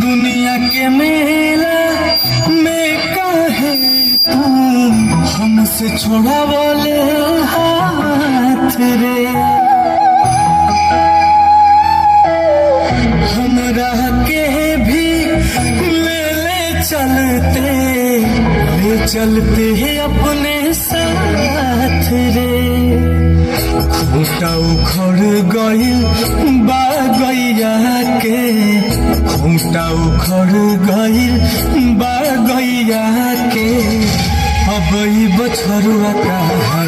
दुनिया के मेला में काहे तू हमसे छोड़ा बोले हाथ रे, हमरा के भी ले चलते हैं अपने साथ रे। खूंटा उखड़ गइल बा गैया के, खूंटा उखड़ गइल बा गैया के, अब ई बछरुआ कहाँ